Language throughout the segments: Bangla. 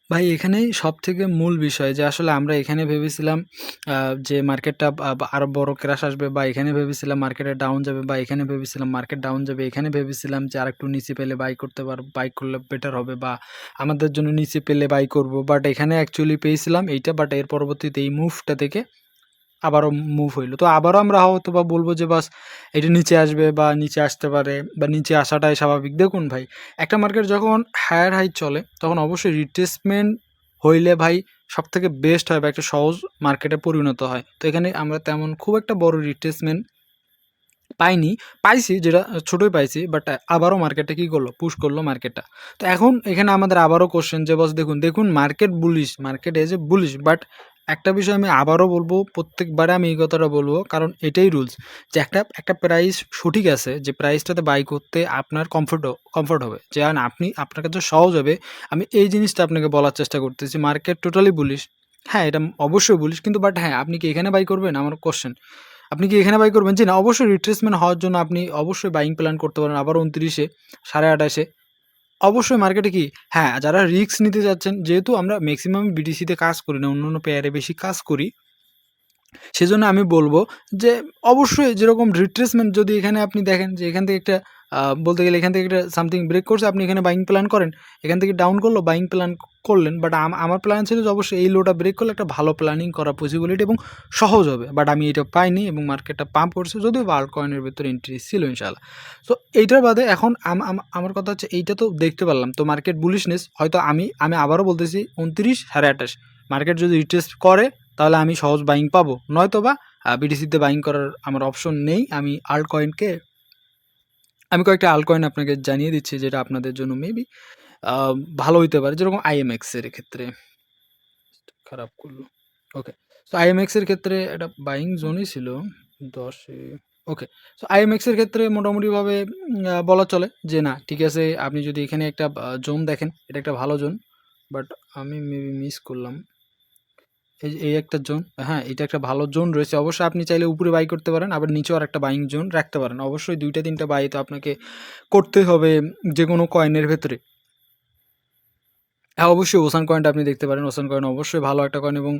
ভাই এখানেই সবথেকে মূল বিষয় যে আসলে আমরা এখানে ভেবেছিলাম যে মার্কেটটা আরো বড় ক্র্যাশ আসবে, বা এখানে ভেবেছিলাম মার্কেটে ডাউন যাবে, বা এখানে ভেবেছিলাম মার্কেট ডাউন যাবে, এখানে ভেবেছিলাম যে আরেকটু নিচে পেলে বাই করতে পারবো, বাই করলে বেটার হবে, বা আমাদের জন্য নিচে পেলে বাই করব। বাট এখানে অ্যাকচুয়ালি পেয়েছিলাম এইটা, বাট এর পরবর্তীতে এই মুভটা থেকে আবারও মুভ হইলো। তো আবারও আমরা হয়তো বা বলবো যে বাস এটা নিচে আসবে বা নিচে আসতে পারে, বা নিচে আসাটাই স্বাভাবিক। দেখুন ভাই, একটা মার্কেট যখন হায়ার হাই চলে তখন অবশ্যই রিট্রেসমেন্ট হইলে ভাই সবথেকে বেস্ট হয় বা একটা সহজ মার্কেটে পরিণত হয়। তো এখানে আমরা তেমন খুব একটা বড় রিট্রেসমেন্ট পাইনি, পাইছি যেটা ছোটোই পাইছি, বাট আবারও মার্কেটটা কী করলো, পুশ করলো মার্কেটটা। তো এখন এখানে আমাদের আবারও কোশ্চেন যে বস দেখুন market bullish, market as a bullish, but একটা বিষয় আমি আবারও বলবো, প্রত্যেকবারে আমি এই কথাটা বলবো, কারণ এটাই রুলস যে একটা প্রাইস সঠিক আছে, যে প্রাইসটাতে বাই করতে আপনার কমফোর্ট হবে, যে আপনার কাছে সহজ হবে। আমি এই জিনিসটা আপনাকে বলার চেষ্টা করতেছি, মার্কেট টোটালি বুলিশ। হ্যাঁ, এটা অবশ্যই বুলিশ, কিন্তু বাট হ্যাঁ, আপনি কি এখানে বাই করবেন, আমার কোশ্চেন। আপনি কি এখানে বাই করবেন? জি না, অবশ্যই রিট্রেসমেন্ট হওয়ার জন্য আপনি অবশ্যই বাইং প্ল্যান করতে পারেন আবার 29-এ, 28.5-এ। অবশ্যই মার্কেটে কি, হ্যাঁ, যারা রিস্ক নিতে চাচ্ছেন, যেহেতু আমরা ম্যাক্সিমাম বিটিসিতে কাজ করি না, অন্যান্য পেয়ারে বেশি কাজ করি, সেজন্য আমি বলবো যে অবশ্যই যেরকম রিট্রেসমেন্ট যদি এখানে আপনি দেখেন যে এখান থেকে একটা বলতে গেলে এখান থেকে একটা সামথিং ব্রেক করছে, আপনি এখানে বাইং প্ল্যান করেন, এখান থেকে ডাউন করলো, বাইং প্ল্যান করলেন। বাট আমার প্ল্যান ছিল যে অবশ্যই এই লোটা ব্রেক করলে একটা ভালো প্ল্যানিং করা পসিবিলিটি এবং সহজ হবে, বাট আমি এটা পাইনি এবং মার্কেটটা পাম্প করছে, যদিও আল্টকয়েনের ভিতরে এন্ট্রি ছিল ইনশাআল্লাহ। সো এইটার বাদে এখন আমার কথা হচ্ছে এইটা তো দেখতে পারলাম, তো মার্কেট বুলিশনেস হয়তো আমি আবারও বলতেছি 29, 28.5 মার্কেট যদি রিটেস্ট করে তাহলে আমি সহজ বাইং পাবো, নয়তো বা বিটিসিতে বাইং করার আমার অপশন নেই। আমি কয়েকটা আল্টকয়েন আপনাকে জানিয়ে দিচ্ছি যেটা আপনাদের জন্য মেবি ভালো হইতে পারে, যেরকম আইএমএক্স এর ক্ষেত্রে খারাপ করলো। ওকে, সো আইএমএক্স এর ক্ষেত্রে একটা বাইং জোনই ছিল 10-এ। ওকে, সো আইএমএক্স এর ক্ষেত্রে মোটামুটিভাবে বলা চলে যে না ঠিক আছে, আপনি যদি এখানে একটা জোন দেখেন, এটা একটা ভালো জোন, বাট আমি মেবি মিস করলাম। এই একটা জোন, হ্যাঁ, এটা একটা ভালো জোন রয়েছে। অবশ্যই আপনি চাইলে উপরে বাই করতে পারেন, আবার নিচেও আরেকটা বাইং জোন রাখতে পারেন। অবশ্যই 2টা 3টা বাই তো আপনাকে করতে হবে যেকোনো কয়েনের ভেতরে। হ্যাঁ, অবশ্যই ওসান কয়েনটা আপনি দেখতে পারেন। ওসান কয়েন অবশ্যই ভালো একটা কয়েন এবং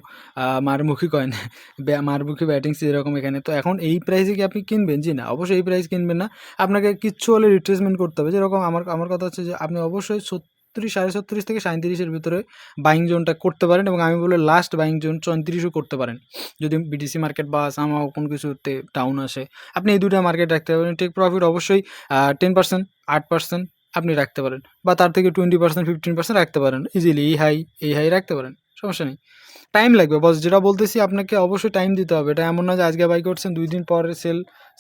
মারমুখী কয়েন। মারমুখী ব্যাটিংস এরকম এখানে। তো এখন এই প্রাইসে কি আপনি কিনবেন? জি না, অবশ্যই এই প্রাইস কিনবেন না। আপনাকে কিচ্ছু হলে রিট্রেসমেন্ট করতে হবে। যেরকম আমার কথা হচ্ছে যে আপনি অবশ্যই 36, 37.5 থেকে 37 এর ভিতরে বাইং জোনটা করতে পারেন, এবং আমি বলি লাস্ট বাইং জোন 34 ও করতে পারেন। যদি বিটিসি মার্কেট বা সামহাও কোনো কিছুতে ডাউন আসে, আপনি এই 2টা মার্কেট রাখতে পারেন। টেক প্রফিট অবশ্যই 10%, 8% আপনি রাখতে পারেন, বা তার থেকে 20%, 15% রাখতে পারেন ইজিলি। এই হাই রাখতে পারেন, সমস্যা নেই। টাইম লাগবে বস, যেটা বলতেছি আপনাকে অবশ্যই টাইম দিতে হবে। এটা এমন না যে আজকে বাই করছেন 2 দিন পরে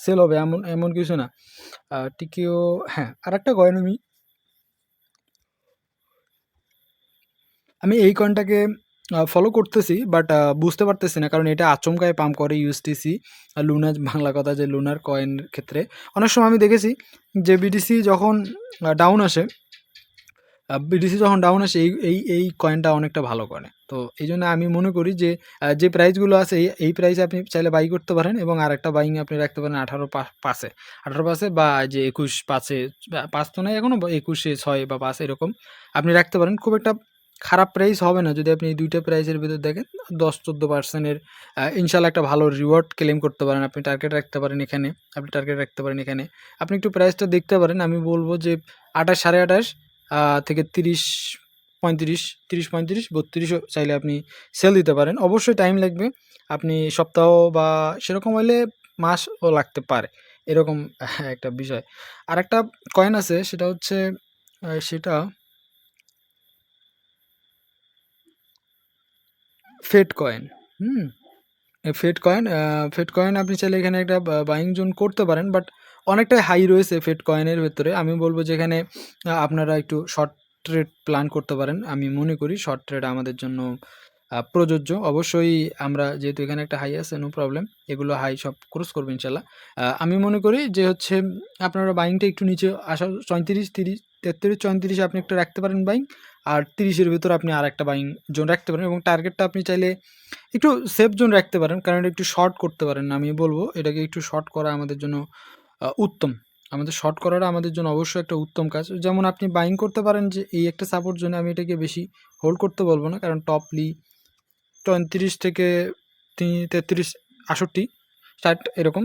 সেল হবে, এমন কিছু না। টিকিও, হ্যাঁ, আরেকটা কয়েন আমি এই কয়েনটাকে ফলো করতেছি, বাট বুঝতে পারতেছি না, কারণ এটা আচমকায় পাম্প করে ইউএসটিসি লুনা, বাংলা কথা যে লুনার কয়েনের ক্ষেত্রে অনেক সময় আমি দেখেছি যে বিটিসি যখন ডাউন আসে, এই কয়েনটা অনেকটা ভালো করে। তো এই জন্য আমি মনে করি যে যে প্রাইসগুলো আছে এই প্রাইসে আপনি চাইলে বাই করতে পারেন, এবং আরেকটা বাইং আপনি রাখতে পারেন 18 পাসে বা যে 21 পাসে, 5 তো নাই এখনও, 21-এ 6 বা 5 এরকম আপনি রাখতে পারেন। খুব একটা খারাপ প্রাইস হবে না যদি আপনি এই 2টা প্রাইসের ভিতর দেখেন। 10-14% এর ইনশাআল্লাহ একটা ভালো রিওয়ার্ড ক্লেম করতে পারেন। আপনি টার্গেট রাখতে পারেন এখানে, আপনি একটু প্রাইসটা দেখতে পারেন। আমি বলব যে 28, 28.5 থেকে 30, 35, 30, 35, 32ও চাইলে আপনি সেল দিতে পারেন। অবশ্যই টাইম লাগবে। আপনি সপ্তাহ বা সেরকম হইলে মাসও লাগতে পারে। এরকম একটা বিষয়। আরেকটা কয়েন আছে, সেটা হচ্ছে সেটা ফেড কয়েন। হুম? ফেড কয়েন আপনি চাইলে এখানে একটা বাইং জোন করতে পারেন, বাট অনেকটাই হাই রয়েছে ফেড কয়েনের ভেতরে। আমি বলবো যে এখানে আপনারা একটু শর্ট ট্রেড প্ল্যান করতে পারেন। আমি মনে করি শর্ট ট্রেড আমাদের জন্য প্রযোজ্য। অবশ্যই আমরা যেহেতু এখানে একটা হাই আছে, নো প্রবলেম। এগুলো হাই সব ক্রস করবে ইনশাল্লাহ। আমি মনে করি যে হচ্ছে আপনারা বাইংটা একটু নিচে আসা 34, 30, 33, 34 আপনি একটা রাখতে পারেন বাইং, আর 30-এর ভিতরে আপনি আরেকটা বাইং জোন রাখতে পারেন, এবং টার্গেটটা আপনি চাইলে একটু সেফ জোন রাখতে পারেন, কারণ এটা একটু শর্ট করতে পারেন। আমি বলবো এটাকে একটু শর্ট করা আমাদের জন্য উত্তম। আমাদের শর্ট করাটা আমাদের জন্য অবশ্যই একটা উত্তম কাজ। যেমন আপনি বাইং করতে পারেন যে এই একটা সাপোর্ট জোনে, আমি এটাকে বেশি হোল্ড করতে বলবো না, কারণ টপলি 35 থেকে 33, 68, 60 এরকম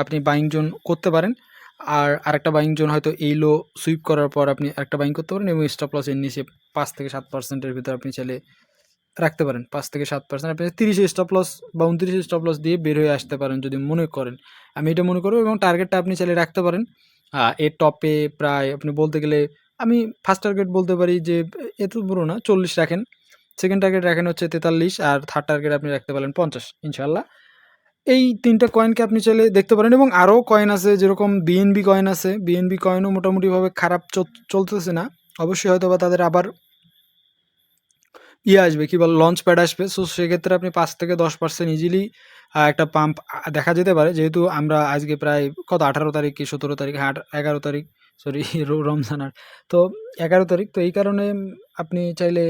আপনি বাইং জোন করতে পারেন। আর আরেকটা বাইং জোন হয়তো এই লো সুইপ করার পর আপনি আরেকটা বাইং করতে পারেন, এবং স্টপ লস এর নিচে 5 থেকে 7% ভিতরে আপনি চাইলে রাখতে পারেন। 5 থেকে 7% আপনি 30 স্টপ লস বা 29 স্টপ লস দিয়ে বের হয়ে আসতে পারেন যদি মনে করেন। আমি এটা মনে করব, এবং টার্গেটটা আপনি চাইলে রাখতে পারেন এর টপে প্রায় আপনি বলতে গেলে আমি ফার্স্ট টার্গেট বলতে পারি যে এত বড় না, 40 রাখেন। সেকেন্ড টার্গেট রাখেন হচ্ছে 43, আর থার্ড টার্গেট আপনি রাখতে পারেন 50 ইনশাল্লাহ। এই 3টা কয়েনকে আপনি চাইলে দেখতে পারেন, এবং আরও কয়েন আছে যেরকম বিএনবি কয়েন আছে। বিএনবি কয়েনও মোটামুটিভাবে খারাপ চলতেছে না, অবশ্যই হয়তো বা তাদের আবার আসবে, কি বলে লঞ্চ প্যাড আসবে। সো সেক্ষেত্রে আপনি 5 থেকে 10% ইজিলি একটা পাম্প দেখা যেতে পারে, যেহেতু আমরা আজকে প্রায় কত 18 তারিখ কি 17 তারিখ, হ্যাঁ 11 তারিখ, সরি রমজান। আর তো 11 তারিখ, তো এই কারণে আপনি চাইলে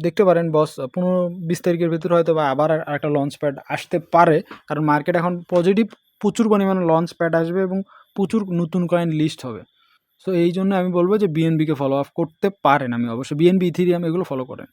দেখতে পারেন বস 15-20 তারিখের ভিতরে হয়তো বা আবার একটা লঞ্চ প্যাড আসতে পারে, কারণ মার্কেট এখন পজিটিভ, প্রচুর পরিমাণে লঞ্চ প্যাড আসবে এবং প্রচুর নতুন কয়েন লিস্ট হবে। সো এই জন্য আমি বলবো যে বিএনবিকে ফলো আপ করতে পারেন। আমি অবশ্যই বিএনবি, ইথিরিয়াম এগুলো ফলো করেন।